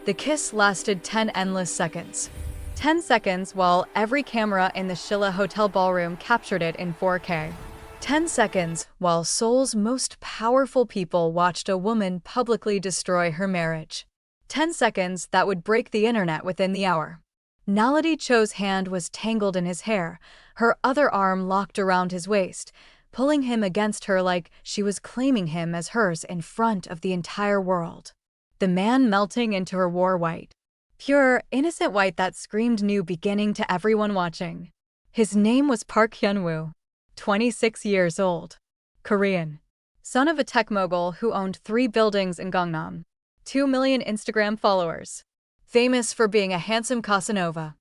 The kiss lasted 10 endless seconds. 10 seconds while every camera in the Shilla Hotel ballroom captured it in 4K. 10 seconds while Seoul's most powerful people watched a woman publicly destroy her marriage. 10 seconds that would break the internet within the hour. Naledi Cho's hand was tangled in his hair, her other arm locked around his waist, pulling him against her like she was claiming him as hers in front of the entire world. The man melting into her war white. Pure, innocent white that screamed new beginning to everyone watching. His name was Park Hyun-woo, 26 years old. Korean. Son of a tech mogul who owned 3 buildings in Gangnam. 2 million Instagram followers. Famous for being a handsome Casanova.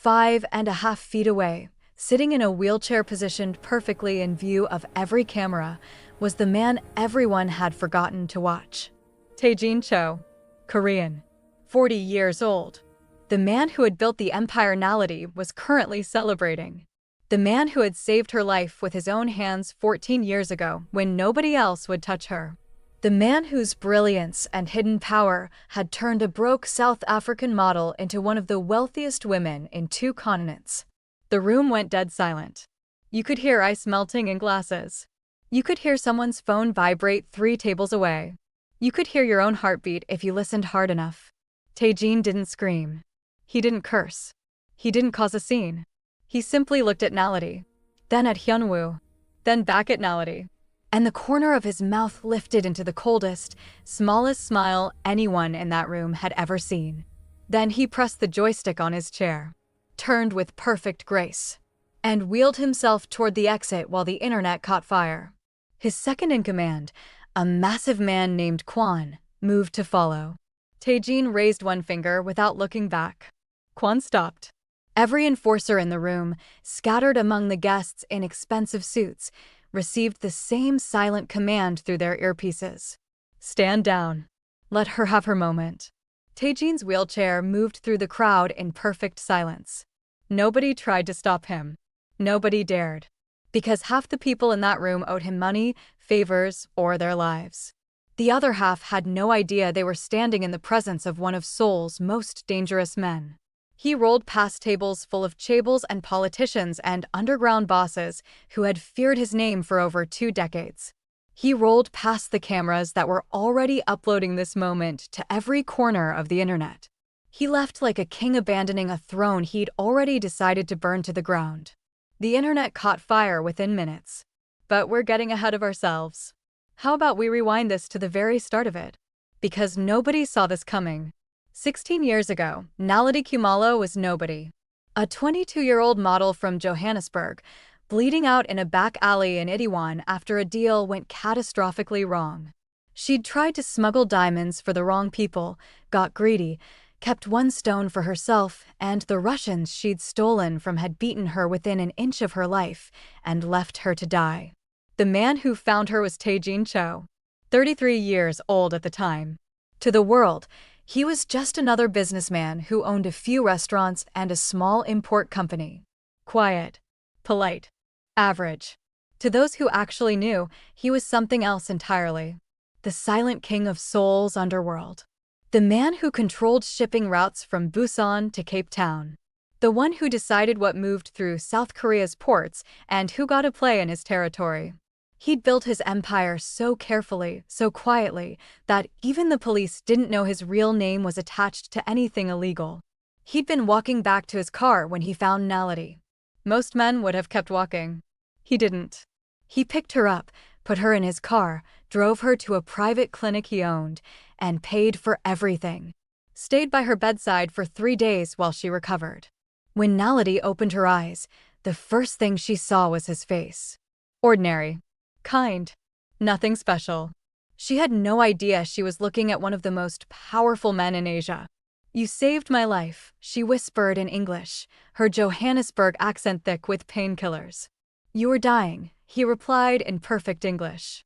5.5 feet away, sitting in a wheelchair positioned perfectly in view of every camera, was the man everyone had forgotten to watch. Taejin Cho. Korean. 40 years old. The man who had built the empire Naledi was currently celebrating. The man who had saved her life with his own hands 14 years ago when nobody else would touch her. The man whose brilliance and hidden power had turned a broke South African model into one of the wealthiest women in 2 continents. The room went dead silent. You could hear ice melting in glasses. You could hear someone's phone vibrate 3 tables away. You could hear your own heartbeat if you listened hard enough. Taejin didn't scream. He didn't curse. He didn't cause a scene. He simply looked at Naledi, then at Hyun-woo, then back at Naledi. And the corner of his mouth lifted into the coldest, smallest smile anyone in that room had ever seen. Then he pressed the joystick on his chair, turned with perfect grace, and wheeled himself toward the exit while the internet caught fire. His second in command, a massive man named Kwon, moved to follow. Taejin raised one finger without looking back. Kwon stopped. Every enforcer in the room, scattered among the guests in expensive suits, received the same silent command through their earpieces. Stand down. Let her have her moment. Taejin's wheelchair moved through the crowd in perfect silence. Nobody tried to stop him. Nobody dared. Because half the people in that room owed him money, favors, or their lives. The other half had no idea they were standing in the presence of one of Seoul's most dangerous men. He rolled past tables full of chaebols and politicians and underground bosses who had feared his name for over 2 decades. He rolled past the cameras that were already uploading this moment to every corner of the internet. He left like a king abandoning a throne he'd already decided to burn to the ground. The internet caught fire within minutes. But we're getting ahead of ourselves. How about we rewind this to the very start of it? Because nobody saw this coming. 16 years ago, Naledi Kumalo was nobody. A 22-year-old model from Johannesburg, bleeding out in a back alley in Itaewon after a deal went catastrophically wrong. She'd tried to smuggle diamonds for the wrong people, got greedy, kept 1 stone for herself, and the Russians she'd stolen from had beaten her within an inch of her life and left her to die. The man who found her was Taejin Cho, 33 years old at the time. To the world, he was just another businessman who owned a few restaurants and a small import company. Quiet, polite, average. To those who actually knew, he was something else entirely. The silent king of Seoul's underworld. The man who controlled shipping routes from Busan to Cape Town. The one who decided what moved through South Korea's ports and who got a play in his territory. He'd built his empire so carefully, so quietly, that even the police didn't know his real name was attached to anything illegal. He'd been walking back to his car when he found Naledi. Most men would have kept walking. He didn't. He picked her up, put her in his car, drove her to a private clinic he owned, and paid for everything. Stayed by her bedside for 3 days while she recovered. When Naledi opened her eyes, the first thing she saw was his face. Ordinary. Kind. Nothing special. She had no idea she was looking at one of the most powerful men in Asia. You saved my life, she whispered in English, her Johannesburg accent thick with painkillers. You were dying, he replied in perfect English.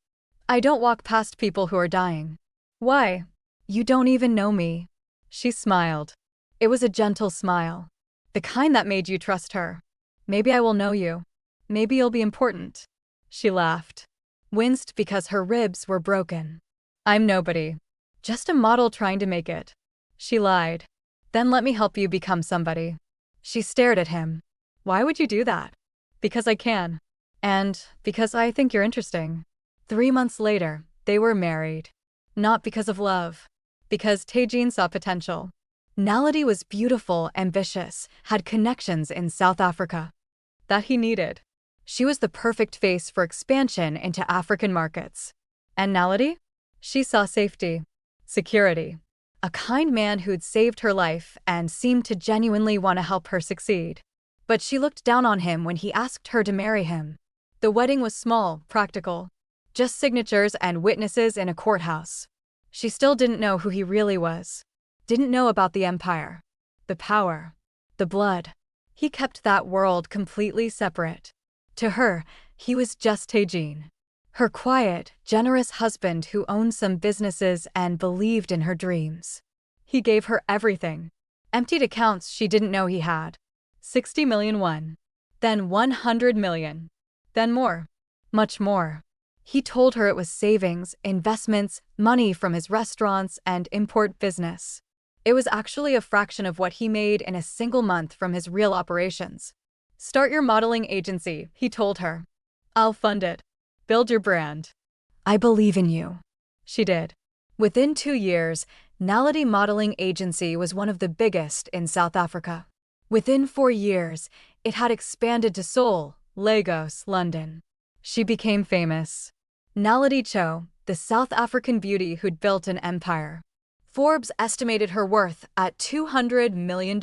I don't walk past people who are dying. Why? You don't even know me. She smiled. It was a gentle smile. The kind that made you trust her. Maybe I will know you. Maybe you'll be important. She laughed. Winced because her ribs were broken. I'm nobody. Just a model trying to make it. She lied. Then let me help you become somebody. She stared at him. Why would you do that? Because I can. And because I think you're interesting. 3 months later, they were married. Not because of love. Because Taejin saw potential. Naledi was beautiful, ambitious, had connections in South Africa. That he needed. She was the perfect face for expansion into African markets. And Naledi? She saw safety. Security. A kind man who'd saved her life and seemed to genuinely want to help her succeed. But she looked down on him when he asked her to marry him. The wedding was small, practical. Just signatures and witnesses in a courthouse. She still didn't know who he really was. Didn't know about the empire. The power. The blood. He kept that world completely separate. To her, he was just Taejin. Her quiet, generous husband who owned some businesses and believed in her dreams. He gave her everything. Emptied accounts she didn't know he had. 60 million won. Then 100 million. Then more. Much more. He told her it was savings, investments, money from his restaurants and import business. It was actually a fraction of what he made in a single month from his real operations. Start your modeling agency, he told her. I'll fund it. Build your brand. I believe in you. She did. Within 2 years, Naledi Modeling Agency was one of the biggest in South Africa. Within 4 years, it had expanded to Seoul, Lagos, London. She became famous. Naledi Cho, the South African beauty who'd built an empire. Forbes estimated her worth at $200 million.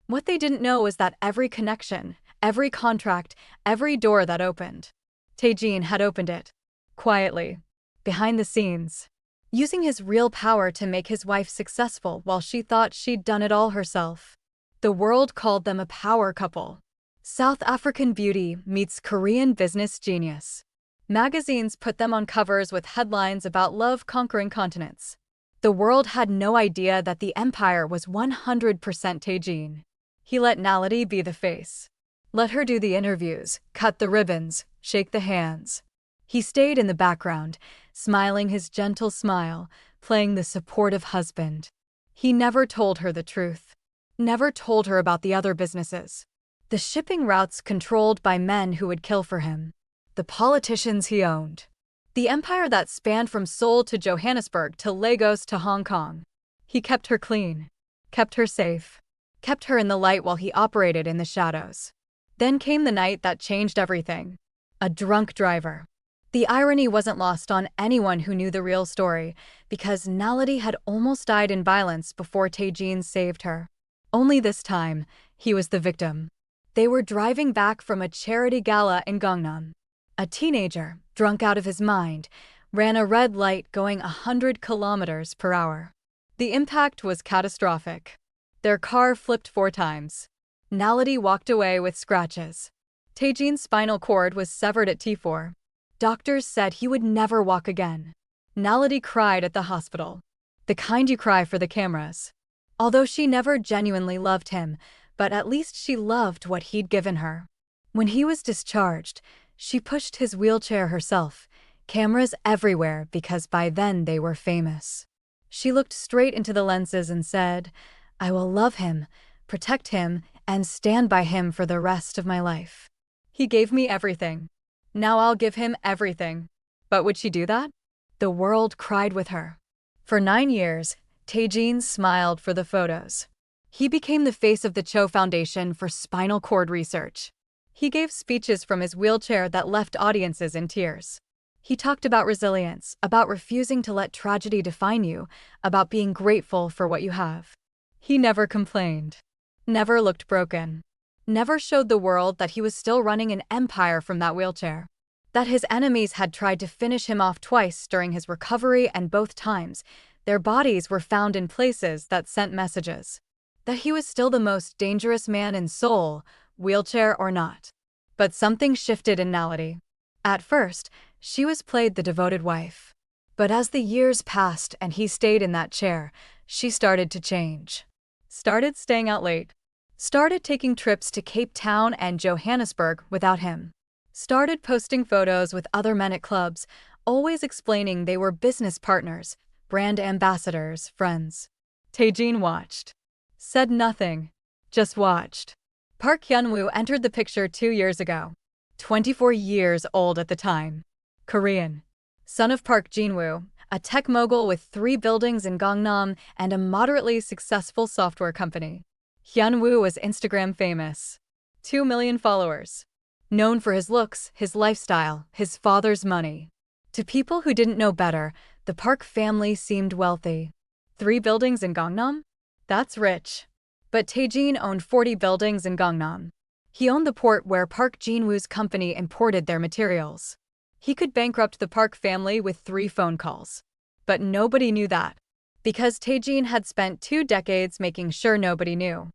What they didn't know was that every connection, every contract, every door that opened, Taejin had opened it. Quietly. Behind the scenes. Using his real power to make his wife successful while she thought she'd done it all herself. The world called them a power couple. South African beauty meets Korean business genius. Magazines put them on covers with headlines about love conquering continents. The world had no idea that the empire was 100% Taejin. He let Naledi be the face. Let her do the interviews, cut the ribbons, shake the hands. He stayed in the background, smiling his gentle smile, playing the supportive husband. He never told her the truth. Never told her about the other businesses. The shipping routes controlled by men who would kill for him. The politicians he owned. The empire that spanned from Seoul to Johannesburg to Lagos to Hong Kong. He kept her clean. Kept her safe. Kept her in the light while he operated in the shadows. Then came the night that changed everything. A drunk driver. The irony wasn't lost on anyone who knew the real story, because Naledi had almost died in violence before Taejin saved her. Only this time, he was the victim. They were driving back from a charity gala in Gangnam. A teenager, drunk out of his mind, ran a red light going 100 kilometers per hour. The impact was catastrophic. Their car flipped 4 times. Naledi walked away with scratches. Taejin's spinal cord was severed at T4. Doctors said he would never walk again. Naledi cried at the hospital. The kind you cry for the cameras. Although she never genuinely loved him, but at least she loved what he'd given her. When he was discharged, she pushed his wheelchair herself, cameras everywhere because by then they were famous. She looked straight into the lenses and said, I will love him, protect him, and stand by him for the rest of my life. He gave me everything. Now I'll give him everything. But would she do that? The world cried with her. For 9 years, Taejin smiled for the photos. He became the face of the Cho Foundation for spinal cord research. He gave speeches from his wheelchair that left audiences in tears. He talked about resilience, about refusing to let tragedy define you, about being grateful for what you have. He never complained. Never looked broken. Never showed the world that he was still running an empire from that wheelchair. That his enemies had tried to finish him off twice during his recovery, and both times, their bodies were found in places that sent messages. That he was still the most dangerous man in Seoul, wheelchair or not. But something shifted in Naledi. At first, she was played the devoted wife. But as the years passed and he stayed in that chair, she started to change. Started staying out late. Started taking trips to Cape Town and Johannesburg without him. Started posting photos with other men at clubs, always explaining they were business partners, brand ambassadors, friends. Taejin watched. Said nothing. Just watched. Park Hyun-woo entered the picture 2 years ago. 24 years old at the time. Korean. Son of Park Jin-woo, a tech mogul with 3 buildings in Gangnam and a moderately successful software company. Hyun-woo was Instagram famous. 2 million followers. Known for his looks, his lifestyle, his father's money. To people who didn't know better, the Park family seemed wealthy. 3 buildings in Gangnam? That's rich. But Taejin owned 40 buildings in Gangnam. He owned the port where Park Jin-woo's company imported their materials. He could bankrupt the Park family with 3 phone calls. But nobody knew that. Because Taejin had spent 2 decades making sure nobody knew.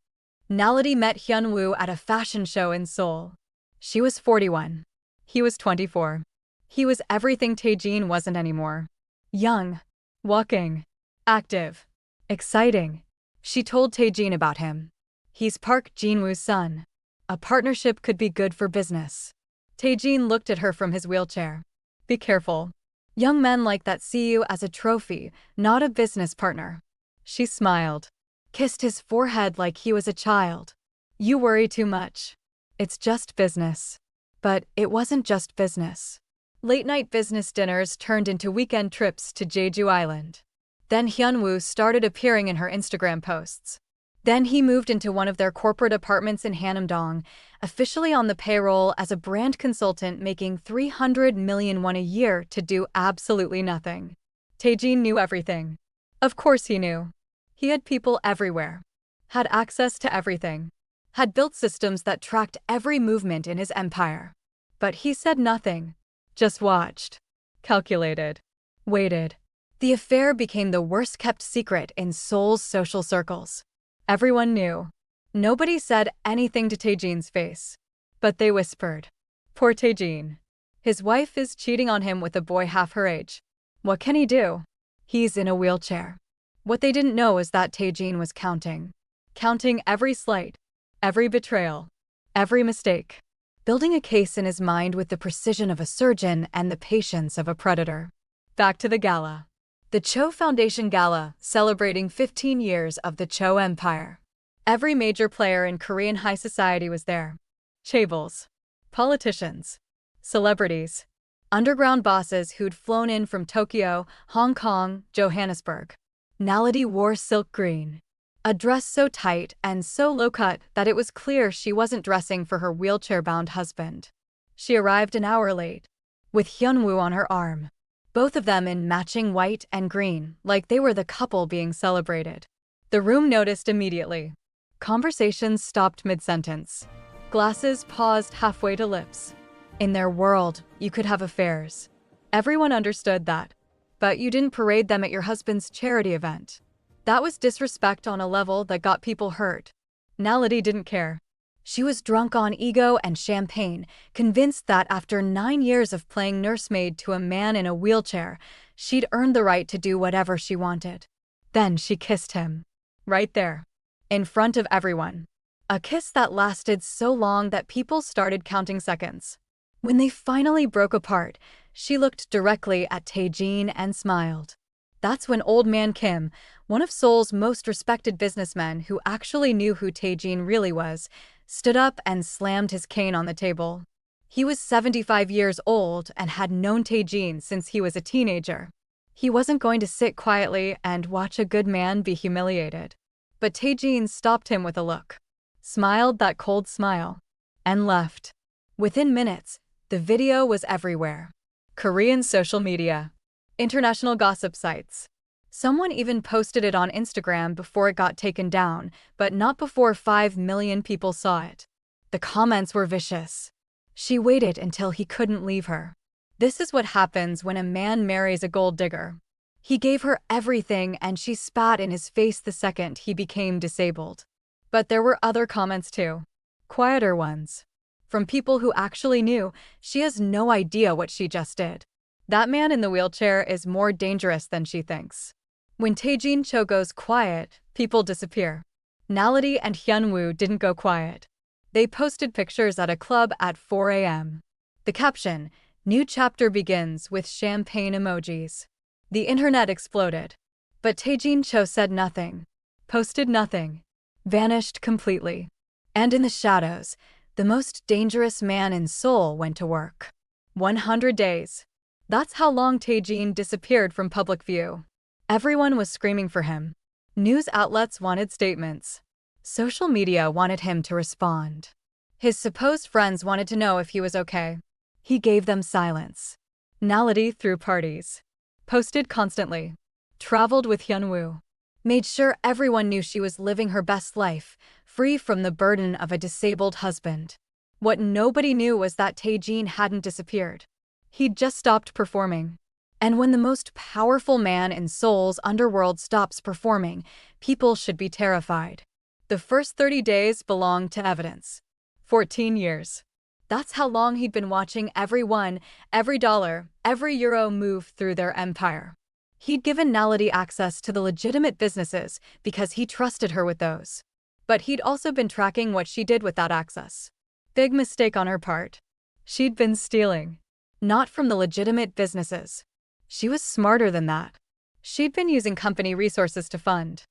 Naledi met Hyun-woo at a fashion show in Seoul. She was 41. He was 24. He was everything Taejin wasn't anymore. Young. Walking. Active. Exciting. She told Taejin about him. He's Park Jin-woo's son. A partnership could be good for business. Taejin looked at her from his wheelchair. Be careful. Young men like that see you as a trophy, not a business partner. She smiled. Kissed his forehead like he was a child. You worry too much. It's just business. But it wasn't just business. Late-night business dinners turned into weekend trips to Jeju Island. Then Hyun-woo started appearing in her Instagram posts. Then he moved into one of their corporate apartments in Hanam-dong, officially on the payroll as a brand consultant making 300 million won a year to do absolutely nothing. Taejin knew everything. Of course he knew. He had people everywhere. Had access to everything. Had built systems that tracked every movement in his empire. But he said nothing. Just watched. Calculated. Waited. The affair became the worst-kept secret in Seoul's social circles. Everyone knew. Nobody said anything to Taejin's face. But they whispered. Poor Taejin. His wife is cheating on him with a boy half her age. What can he do? He's in a wheelchair. What they didn't know is that Taejin was counting. Counting every slight. Every betrayal. Every mistake. Building a case in his mind with the precision of a surgeon and the patience of a predator. Back to the gala. The Cho Foundation Gala, celebrating 15 years of the Cho Empire. Every major player in Korean high society was there. Chaebols. Politicians. Celebrities. Underground bosses who'd flown in from Tokyo, Hong Kong, Johannesburg. Naledi wore silk green. A dress so tight and so low-cut that it was clear she wasn't dressing for her wheelchair-bound husband. She arrived an hour late. With Hyun-woo on her arm. Both of them in matching white and green, like they were the couple being celebrated. The room noticed immediately. Conversations stopped mid-sentence. Glasses paused halfway to lips. In their world, you could have affairs. Everyone understood that. But you didn't parade them at your husband's charity event. That was disrespect on a level that got people hurt. Naledi didn't care. She was drunk on ego and champagne, convinced that after 9 years of playing nursemaid to a man in a wheelchair, she'd earned the right to do whatever she wanted. Then she kissed him. Right there. In front of everyone. A kiss that lasted so long that people started counting seconds. When they finally broke apart, she looked directly at Taejin and smiled. That's when Old Man Kim, one of Seoul's most respected businessmen who actually knew who Taejin really was, stood up and slammed his cane on the table. He was 75 years old and had known Taejin since he was a teenager. He wasn't going to sit quietly and watch a good man be humiliated. But Taejin stopped him with a look. Smiled that cold smile. And left. Within minutes, the video was everywhere. Korean social media. International gossip sites. Someone even posted it on Instagram before it got taken down, but not before 5 million people saw it. The comments were vicious. She waited until he couldn't leave her. This is what happens when a man marries a gold digger. He gave her everything and she spat in his face the second he became disabled. But there were other comments too. Quieter ones. From people who actually knew she has no idea what she just did. That man in the wheelchair is more dangerous than she thinks. When Taejin Cho goes quiet, people disappear. Naledi and Hyun-woo didn't go quiet. They posted pictures at a club at 4 a.m. The caption, "New chapter begins," with champagne emojis. The internet exploded. But Taejin Cho said nothing. Posted nothing. Vanished completely. And in the shadows, the most dangerous man in Seoul went to work. 100 days. That's how long Taejin disappeared from public view. Everyone was screaming for him. News outlets wanted statements. Social media wanted him to respond. His supposed friends wanted to know if he was okay. He gave them silence. Nality threw parties. Posted constantly. Traveled with Hyunwoo. Made sure everyone knew she was living her best life, free from the burden of a disabled husband. What nobody knew was that Taejin hadn't disappeared. He'd just stopped performing. And when the most powerful man in Seoul's underworld stops performing, people should be terrified. The first 30 days belonged to evidence. 14 years. That's how long he'd been watching everyone, every dollar, every euro move through their empire. He'd given Nality access to the legitimate businesses because he trusted her with those. But he'd also been tracking what she did with that access. Big mistake on her part. She'd been stealing. Not from the legitimate businesses. She was smarter than that. She'd been using company resources to fund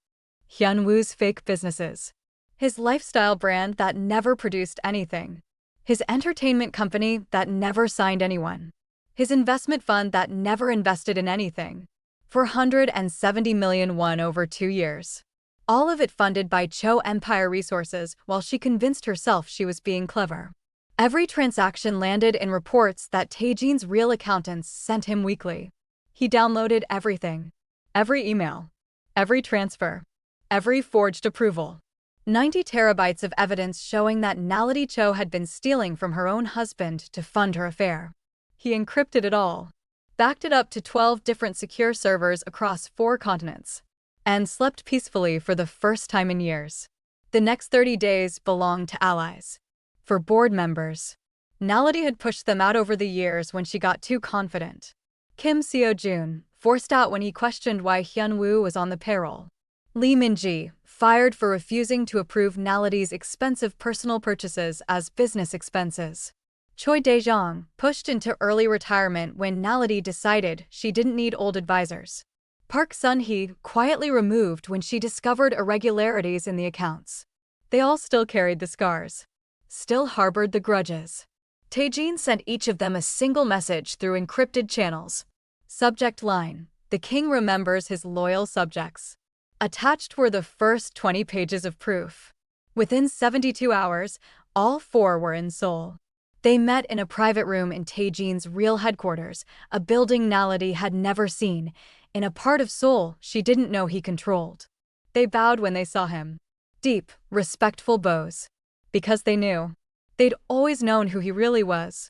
Hyunwoo's fake businesses. His lifestyle brand that never produced anything. His entertainment company that never signed anyone. His investment fund that never invested in anything. 470 million won over 2 years. All of it funded by Cho Empire Resources while she convinced herself she was being clever. Every transaction landed in reports that Taejin's real accountants sent him weekly. He downloaded everything. Every email. Every transfer. Every forged approval. 90 terabytes of evidence showing that Nality Cho had been stealing from her own husband to fund her affair. He encrypted it all. Backed it up to 12 different secure servers across 4 continents. And slept peacefully for the first time in years. The next 30 days belonged to allies. For board members. Nality had pushed them out over the years when she got too confident. Kim Seo-jun, forced out when he questioned why Hyunwoo was on the payroll. Lee Min-ji, fired for refusing to approve Nality's expensive personal purchases as business expenses. Choi Dae-jong, pushed into early retirement when Nality decided she didn't need old advisors. Park Sun-hee, quietly removed when she discovered irregularities in the accounts. They all still carried the scars. Still harbored the grudges. Taejin sent each of them a single message through encrypted channels. Subject line: The king remembers his loyal subjects. Attached were the first 20 pages of proof. Within 72 hours, all 4 were in Seoul. They met in a private room in Taejin's real headquarters, a building Nality had never seen, in a part of Seoul she didn't know he controlled. They bowed when they saw him. Deep, respectful bows. Because they knew. They'd always known who he really was.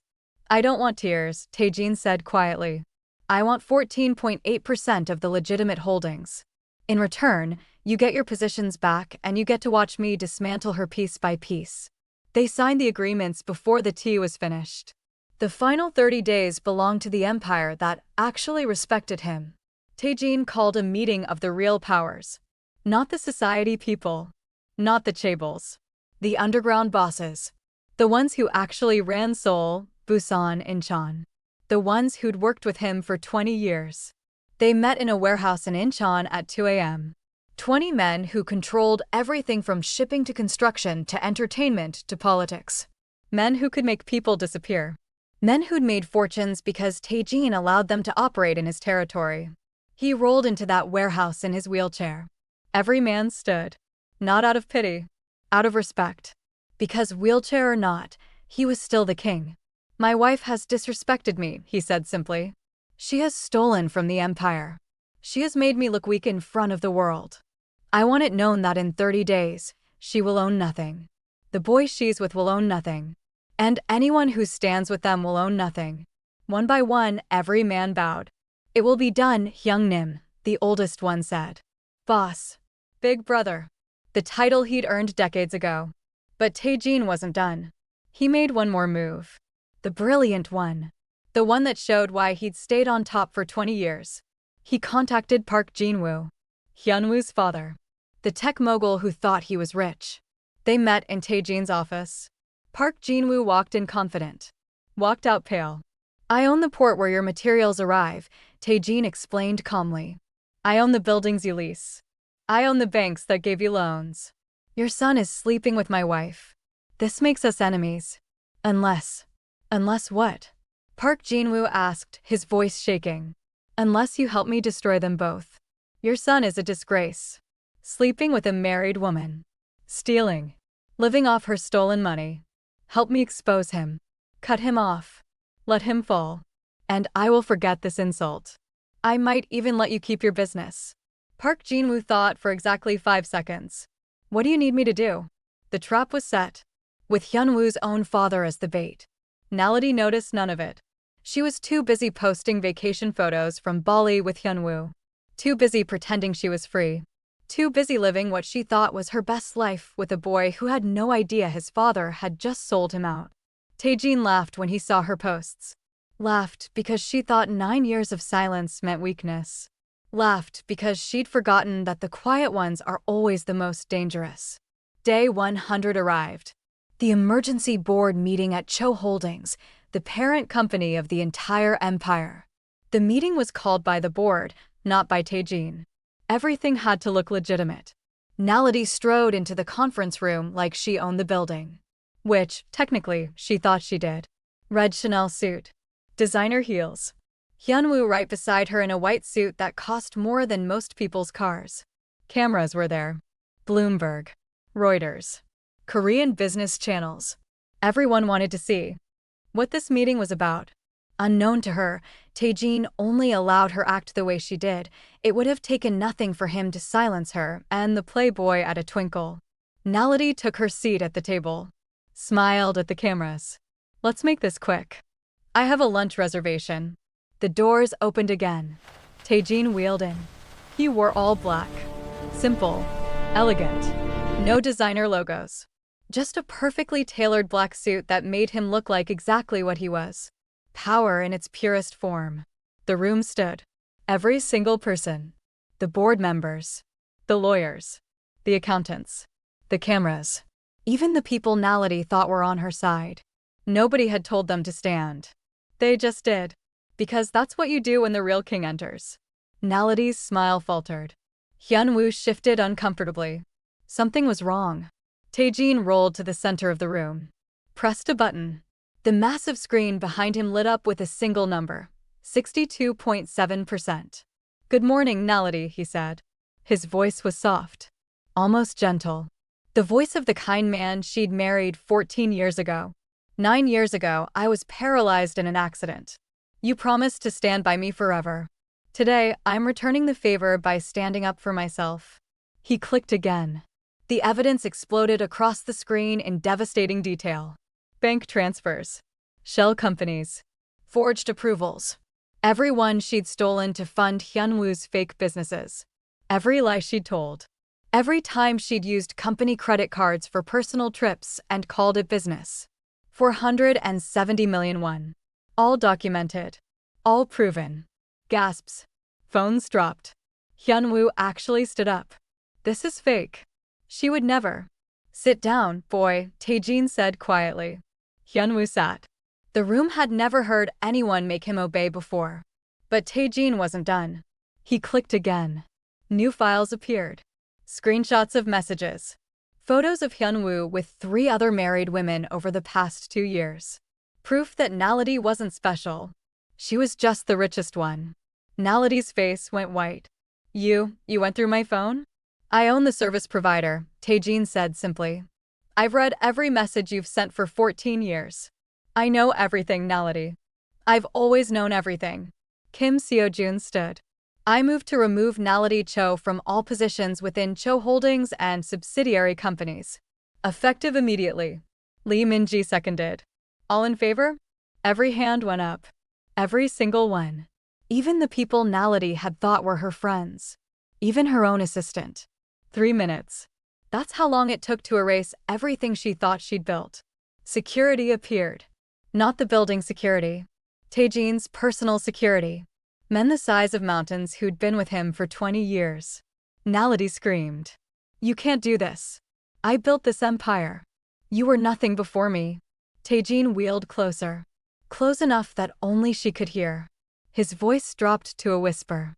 I don't want tears, Taejin said quietly. I want 14.8% of the legitimate holdings. In return, you get your positions back and you get to watch me dismantle her piece by piece. They signed the agreements before the tea was finished. The final 30 days belonged to the empire that actually respected him. Taejin called a meeting of the real powers. Not the society people. Not the chaebols. The underground bosses. The ones who actually ran Seoul, Busan, Incheon. The ones who'd worked with him for 20 years. They met in a warehouse in Incheon at 2 a.m. 20 men who controlled everything from shipping to construction to entertainment to politics. Men who could make people disappear. Men who'd made fortunes because Taejin allowed them to operate in his territory. He rolled into that warehouse in his wheelchair. Every man stood. Not out of pity. Out of respect. Because wheelchair or not, he was still the king. My wife has disrespected me, he said simply. She has stolen from the empire. She has made me look weak in front of the world. I want it known that in 30 days, she will own nothing. The boy she's with will own nothing. And anyone who stands with them will own nothing. One by one, every man bowed. It will be done, Hyung-nim, the oldest one said. Boss. Big brother. The title he'd earned decades ago. But Taejin wasn't done. He made one more move. The brilliant one. The one that showed why he'd stayed on top for 20 years. He contacted Park Jin-woo, Hyunwoo's father. The tech mogul who thought he was rich. They met in Taejin's office. Park Jin-woo walked in confident. Walked out pale. I own the port where your materials arrive, Taejin explained calmly. I own the buildings you lease. I own the banks that gave you loans. Your son is sleeping with my wife. This makes us enemies. Unless what? Park Jin-woo asked, his voice shaking. Unless you help me destroy them both. Your son is a disgrace. Sleeping with a married woman. Stealing. Living off her stolen money. Help me expose him. Cut him off. Let him fall. And I will forget this insult. I might even let you keep your business. Park Jin-woo thought for exactly 5 seconds. What do you need me to do? The trap was set. With Hyun-woo's own father as the bait. Naledi noticed none of it. She was too busy posting vacation photos from Bali with Hyun-woo. Too busy pretending she was free. Too busy living what she thought was her best life with a boy who had no idea his father had just sold him out. Taejin laughed when he saw her posts. Laughed because she thought 9 years of silence meant weakness. Laughed because she'd forgotten that the quiet ones are always the most dangerous. Day 100 arrived. The emergency board meeting at Cho Holdings, the parent company of the entire empire. The meeting was called by the board, not by Taejin. Everything had to look legitimate. Naledi strode into the conference room like she owned the building. Which, technically, she thought she did. Red Chanel suit. Designer heels. Hyun-woo right beside her in a white suit that cost more than most people's cars. Cameras were there. Bloomberg. Reuters. Korean business channels. Everyone wanted to see what this meeting was about. Unknown to her, Taejin only allowed her act the way she did. It would have taken nothing for him to silence her and the playboy at a twinkle. Naledi took her seat at the table. Smiled at the cameras. Let's make this quick. I have a lunch reservation. The doors opened again. Taejin wheeled in. He wore all black. Simple. Elegant. No designer logos. Just a perfectly tailored black suit that made him look like exactly what he was. Power in its purest form. The room stood. Every single person. The board members. The lawyers. The accountants. The cameras. Even the people Naledi thought were on her side. Nobody had told them to stand. They just did. Because that's what you do when the real king enters. Naledi's smile faltered. Hyun-woo shifted uncomfortably. Something was wrong. Taejin rolled to the center of the room. Pressed a button. The massive screen behind him lit up with a single number. 62.7%. Good morning, Naledi, he said. His voice was soft. Almost gentle. The voice of the kind man she'd married 14 years ago. 9 years ago, I was paralyzed in an accident. You promised to stand by me forever. Today, I'm returning the favor by standing up for myself. He clicked again. The evidence exploded across the screen in devastating detail. Bank transfers. Shell companies. Forged approvals. Every one she'd stolen to fund Hyun-woo's fake businesses. Every lie she'd told. Every time she'd used company credit cards for personal trips and called it business. 470 million won. All documented. All proven. Gasps. Phones dropped. Hyun-woo actually stood up. This is fake. She would never. Sit down, boy, Taejin said quietly. Hyun-woo sat. The room had never heard anyone make him obey before. But Taejin wasn't done. He clicked again. New files appeared. Screenshots of messages. Photos of Hyun-woo with 3 other married women over the past 2 years. Proof that Naledi wasn't special. She was just the richest one. Naledi's face went white. You went through my phone? I own the service provider, Taejin said simply. I've read every message you've sent for 14 years. I know everything, Naledi. I've always known everything. Kim Seo-jun stood. I moved to remove Naledi Cho from all positions within Cho Holdings and subsidiary companies. Effective immediately. Lee Min-ji seconded. All in favor? Every hand went up. Every single one. Even the people Naledi had thought were her friends. Even her own assistant. 3 minutes. That's how long it took to erase everything she thought she'd built. Security appeared. Not the building security. Taejin's personal security. Men the size of mountains who'd been with him for 20 years. Naledi screamed. You can't do this. I built this empire. You were nothing before me. Taejin wheeled closer. Close enough that only she could hear. His voice dropped to a whisper.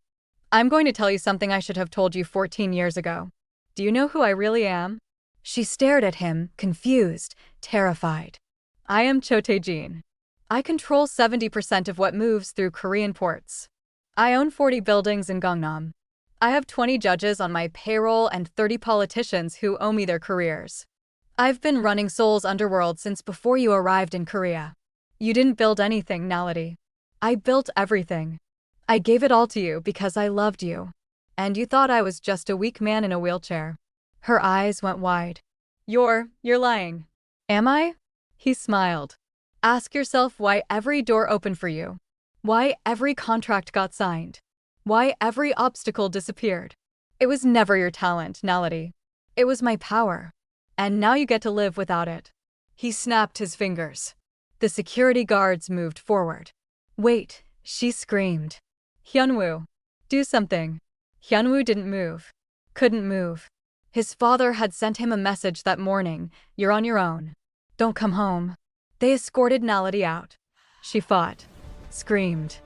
I'm going to tell you something I should have told you 14 years ago. Do you know who I really am? She stared at him, confused, terrified. I am Cho Tae-jin. I control 70% of what moves through Korean ports. I own 40 buildings in Gangnam. I have 20 judges on my payroll and 30 politicians who owe me their careers. I've been running Seoul's underworld since before you arrived in Korea. You didn't build anything, Naledi. I built everything. I gave it all to you because I loved you. And you thought I was just a weak man in a wheelchair. Her eyes went wide. You're lying. Am I? He smiled. Ask yourself why every door opened for you. Why every contract got signed. Why every obstacle disappeared. It was never your talent, Naledi. It was my power. And now you get to live without it. He snapped his fingers. The security guards moved forward. Wait, she screamed. Hyunwoo, do something. Hyunwoo didn't move. Couldn't move. His father had sent him a message that morning. You're on your own. Don't come home. They escorted Naledi out. She fought, screamed,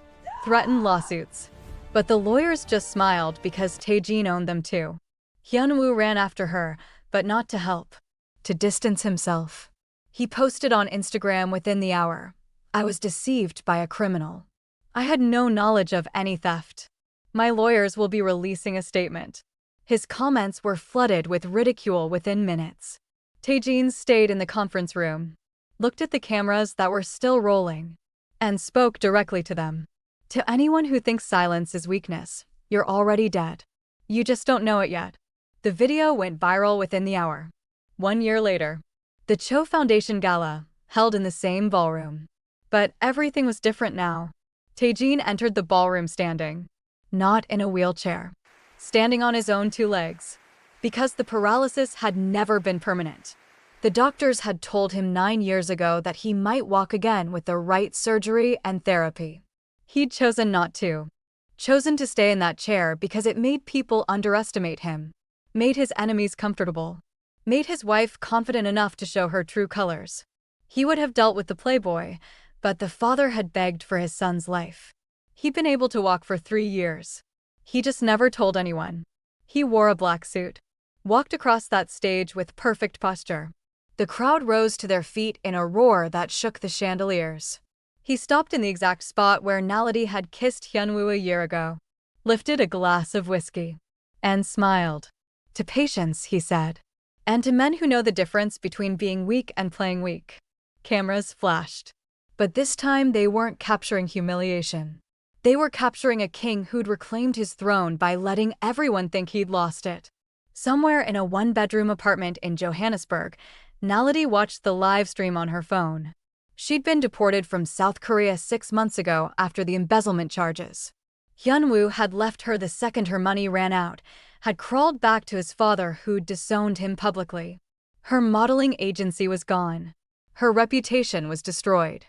threatened lawsuits. But the lawyers just smiled because Tae-jin owned them too. Hyunwoo ran after her, but not to help. To distance himself. He posted on Instagram within the hour. I was deceived by a criminal. I had no knowledge of any theft. My lawyers will be releasing a statement. His comments were flooded with ridicule within minutes. Tae-jin stayed in the conference room, looked at the cameras that were still rolling, and spoke directly to them. To anyone who thinks silence is weakness, you're already dead. You just don't know it yet. The video went viral within the hour. 1 year later, the Cho Foundation Gala, held in the same ballroom. But everything was different now. Tae-jin entered the ballroom standing. Not in a wheelchair. Standing on his own 2 legs. Because the paralysis had never been permanent. The doctors had told him 9 years ago that he might walk again with the right surgery and therapy. He'd chosen not to. Chosen to stay in that chair because it made people underestimate him. Made his enemies comfortable. Made his wife confident enough to show her true colors. He would have dealt with the playboy, but the father had begged for his son's life. He'd been able to walk for 3 years. He just never told anyone. He wore a black suit. Walked across that stage with perfect posture. The crowd rose to their feet in a roar that shook the chandeliers. He stopped in the exact spot where Naledi had kissed Hyunwoo a year ago. Lifted a glass of whiskey. And smiled. To patience, he said. And to men who know the difference between being weak and playing weak. Cameras flashed. But this time they weren't capturing humiliation. They were capturing a king who'd reclaimed his throne by letting everyone think he'd lost it. Somewhere in a 1-bedroom apartment in Johannesburg, Naledi watched the live stream on her phone. She'd been deported from South Korea 6 months ago after the embezzlement charges. Hyunwoo had left her the second her money ran out, had crawled back to his father who'd disowned him publicly. Her modeling agency was gone. Her reputation was destroyed.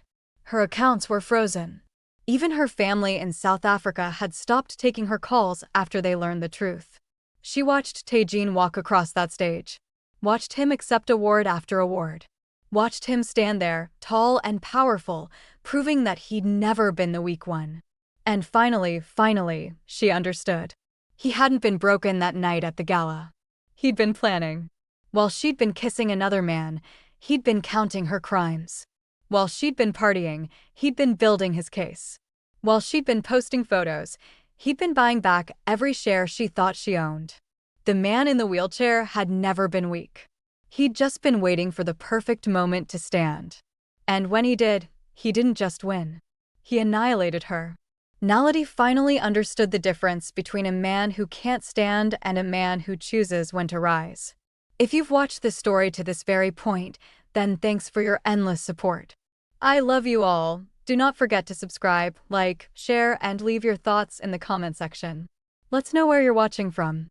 Her accounts were frozen. Even her family in South Africa had stopped taking her calls after they learned the truth. She watched Tae-jin walk across that stage. Watched him accept award after award. Watched him stand there, tall and powerful, proving that he'd never been the weak one. And finally, she understood. He hadn't been broken that night at the gala. He'd been planning. While she'd been kissing another man, he'd been counting her crimes. While she'd been partying, he'd been building his case. While she'd been posting photos, he'd been buying back every share she thought she owned. The man in the wheelchair had never been weak. He'd just been waiting for the perfect moment to stand. And when he did, he didn't just win. He annihilated her. Naledi finally understood the difference between a man who can't stand and a man who chooses when to rise. If you've watched this story to this very point, then thanks for your endless support. I love you all. Do not forget to subscribe, like, share, and leave your thoughts in the comment section. Let's know where you're watching from.